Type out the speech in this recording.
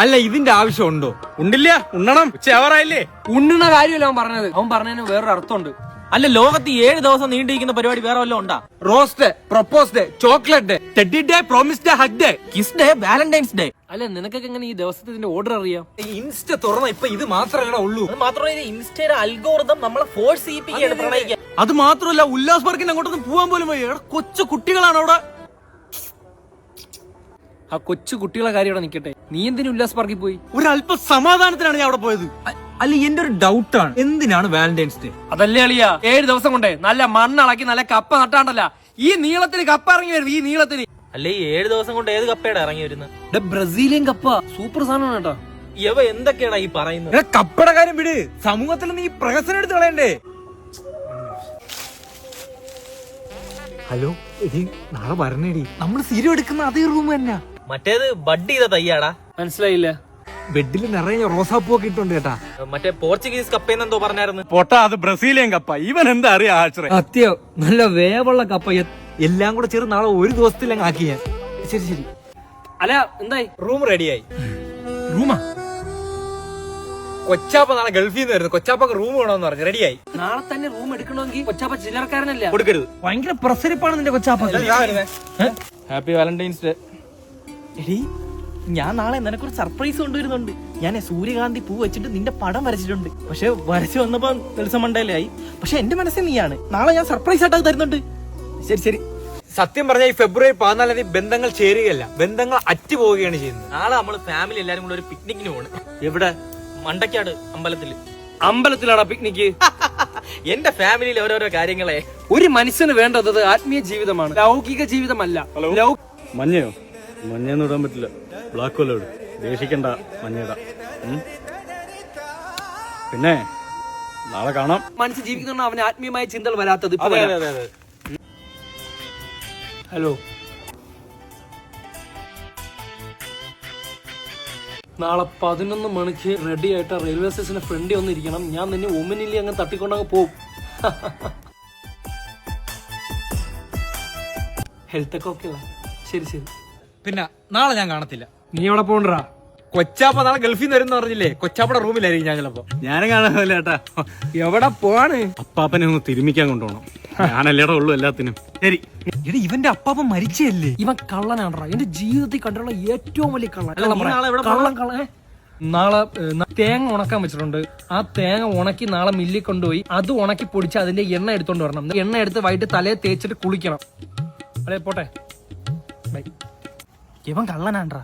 അല്ല ഇതിന്റെ ആവശ്യമുണ്ടോ? ഉണ്ടില്ല, ഉണ്ണണം. ഉച്ചയാവാറായില്ലേ? ഉണ്ണുന്ന കാര്യമല്ല അവൻ പറഞ്ഞത്. അവൻ പറഞ്ഞതിന് വേറൊരു അർത്ഥമുണ്ട്. അല്ല, ലോകത്ത് 7 ദിവസം നീണ്ടിരിക്കുന്ന പരിപാടി വേറെ വല്ലതും ഉണ്ടാ? Rose day, propose day, chocolate day, teddy day, promise day, hug day, kiss day, Valentine's day. അല്ല, നിനക്കൊക്കെ എങ്ങനെ ഈ ദിവസത്തിന്റെ ഓർഡർ അറിയാം? ഇൻസ്റ്റ തുറന്ന ഇപ്പൊ ഇത് മാത്രമല്ല ഉള്ളൂ. അത് മാത്രമല്ല, ഇൻസ്റ്റയുടെ അൽഗോറിതം നമ്മളെ ഫോഴ്സ് ചെയ്യിപ്പിക്കുകയാണ് പ്രണയിക്കാൻ. അത് മാത്രമല്ല, ഉല്ലാസ് പാർക്കിന് അങ്ങോട്ടൊന്നും പോവാൻ പോലും വയ്യ. കൊച്ചു കുട്ടികളാണ് അവിടെ. ആ കൊച്ചു കുട്ടികളെ കാര്യം അവിടെ നിക്കട്ടെ. നീ എന്തിനു ഉല്ലാസ് പാർക്കിൽ പോയി? ഒരല്പ സമാധാനത്തിനാണ് ഞാൻ അവിടെ പോയത്. അല്ല, എന്റെ ഒരു ഡൗട്ടാണ്, എന്തിനാണ് വാലന്റൈൻസ് ഡേ? അതല്ലേ അളിയാ, 7 ദിവസം കൊണ്ടേ നല്ല മണ്ണളക്കി നല്ല കപ്പ നട്ടാണ്ടല്ല ഈ നീളത്തിന് കപ്പ ഇറങ്ങി വരും. ഈ നീളത്തിന് അല്ലെ, ഈ 7 ദിവസം കൊണ്ട് ഏത് കപ്പയുടെ ഇറങ്ങി വരുന്നത്? ബ്രസീലിയൻ കപ്പ സൂപ്പർ സാധനമാണ് കേട്ടോ. ഇവ എന്തൊക്കെയാണ് ഈ പറയുന്നത്? കപ്പയുടെ കാര്യം വിട്, സമൂഹത്തിൽ നീ പ്രഹസനം എടുത്ത് കളയണ്ടേ? ഹലോ, ഇനി നാളെ വരണേടി. നമ്മൾ സ്ഥിരം എടുക്കുന്ന അതേ റൂം തന്നെ. മറ്റേത് ബഡ് ചെയ്ത തയ്യാടാ. മനസ്സിലായില്ല? ബെഡിൽ നിറയെ റോസാപ്പൂ ഒക്കെ ഇട്ടുണ്ട് കേട്ടാ. മറ്റേ പോർച്ചുഗീസ് കപ്പയെന്ന് എന്തോ പറഞ്ഞായിരുന്നു. പൊട്ടാ, അത് ബ്രസീലിയൻ കപ്പ. ഇവൻ എന്താ അറിയാ ആശ്രയം. സത്യം, നല്ല വേവുള്ള കപ്പ. എല്ലാം കൂടെ ചേർന്ന് നാളെ ഒരു ദിവസത്തിലങ്ങ് ആക്കി ഞാൻ. ശരി ശരി. അല്ല, എന്തായി? റൂം റെഡിയായി. റൂമാ? കൊച്ചാപ്പ നാളെ ഗൾഫിൽ നിന്ന് വരുന്നു. കൊച്ചാപ്പക്ക് റൂം വേണമെന്ന് പറഞ്ഞു. റെഡിയായി. നാളെ തന്നെ റൂം എടുക്കണമെങ്കിൽ കൊച്ചാപ്പ ചില്ലറക്കാരനല്ല. കൊടുക്കരുത്. ഭയങ്കര പ്രസരിപ്പാണ് നിന്റെ കൊച്ചാപ്പ. Happy Valentine's day. എടീ, ഞാൻ നാളെ നിനക്കൊരു സർപ്രൈസ് കൊണ്ടുവരുന്നുണ്ട്. ഞാൻ സൂര്യകാന്തി പൂ വെച്ചിട്ട് നിന്റെ പടം വരച്ചിട്ടുണ്ട്. പക്ഷെ വരച്ചു വന്നപ്പോ നെൽസൺ മണ്ടേലായി. പക്ഷെ എന്റെ മനസ്സിൽ നീയാണ്. നാളെ ഞാൻ സർപ്രൈസ് ആയിട്ട് തരുന്നുണ്ട്. ശരി ശരി. സത്യം പറഞ്ഞാൽ ഈ ഫെബ്രുവരി 14 ബന്ധങ്ങൾ ചേരുകയല്ല, ബന്ധങ്ങൾ അറ്റുപോവുകയാണ് ചെയ്യുന്നത്. നാളെ നമ്മള് ഫാമിലി എല്ലാരും കൂടെ ഒരു പിക്നിക്കിന് പോണ്. എവിടെ? മണ്ടക്കാട് അമ്പലത്തില്. അമ്പലത്തിലാണോ പിക്നിക്ക്? എന്റെ ഫാമിലിയിൽ ഓരോരോ കാര്യങ്ങളെ. ഒരു മനുഷ്യന് വേണ്ടത് ആത്മീയ ജീവിതമാണ്, ലൗകിക ജീവിതമല്ല. മഞ്ഞയോ? മഞ്ഞയൊന്നും ഇടാൻ പറ്റില്ല. ബ്ലാക്ക് വല്ല ഇടും. ദേഷിക്കണ്ട, മഞ്ഞയിടാം. പിന്നെ നാളെ കാണാം. മനുഷ്യൻ ജീവിക്കുന്ന അവന് ആത്മീയമായ ചിന്തകൾ വരാത്തത്. ഹലോ, നാളെ 11 മണിക്ക് റെഡി ആയിട്ട് റെയിൽവേ സ്റ്റേഷന്റെ ഫ്രണ്ടിൽ വന്നിരിക്കണം. ഞാൻ നിന്നെ ഒമിനിലി അങ്ങ് തട്ടിക്കൊണ്ടങ്ങ് പോവും. ഹെൽത്ത് ഒക്കെ ഓക്കെ. ശരി ശരി. പിന്നെ നാളെ ഞാൻ കാണത്തില്ല. നീ എവിടെ പോണ്ടാ? കൊച്ചാപ്പ നാളെ ഗൾഫിൽ നിന്ന് വരുന്ന പറഞ്ഞില്ലേ, കൊച്ചാപ്പയുടെ റൂമിലായിരിക്കും ഞാൻ ചിലപ്പോ. ഞാനും കാണാനല്ല ചേട്ടാ. എവിടെ പോവാണ്? അപ്പാപ്പനെ ഒന്ന് തിരുമിക്കാൻ കൊണ്ടുപോകണം. ഞാനല്ലേടെ ഉള്ളു എല്ലാത്തിനും. ശരി. എടി, ഇവന്റെ അപ്പാപ്പൻ മരിച്ചല്ലേ? ഇവൻ കള്ളനാണ്ട്രാ. എന്റെ ജീവിതത്തിൽ കണ്ടുള്ള ഏറ്റവും വലിയ നാളെ കള്ളൻ. നാളെ തേങ്ങ ഉണക്കാൻ വെച്ചിട്ടുണ്ട്. ആ തേങ്ങ ഉണക്കി നാളെ മില്ലിൽ കൊണ്ടുപോയി അത് ഉണക്കി പൊടിച്ച് അതിന്റെ എണ്ണ എടുത്തോണ്ട് വരണം. എണ്ണ എടുത്ത് വൈകിട്ട് തലയെ തേച്ചിട്ട് കുളിക്കണം. അതെ, പോട്ടെ. ബൈ. ഇവൻ കള്ളനാണ്ട്രാ.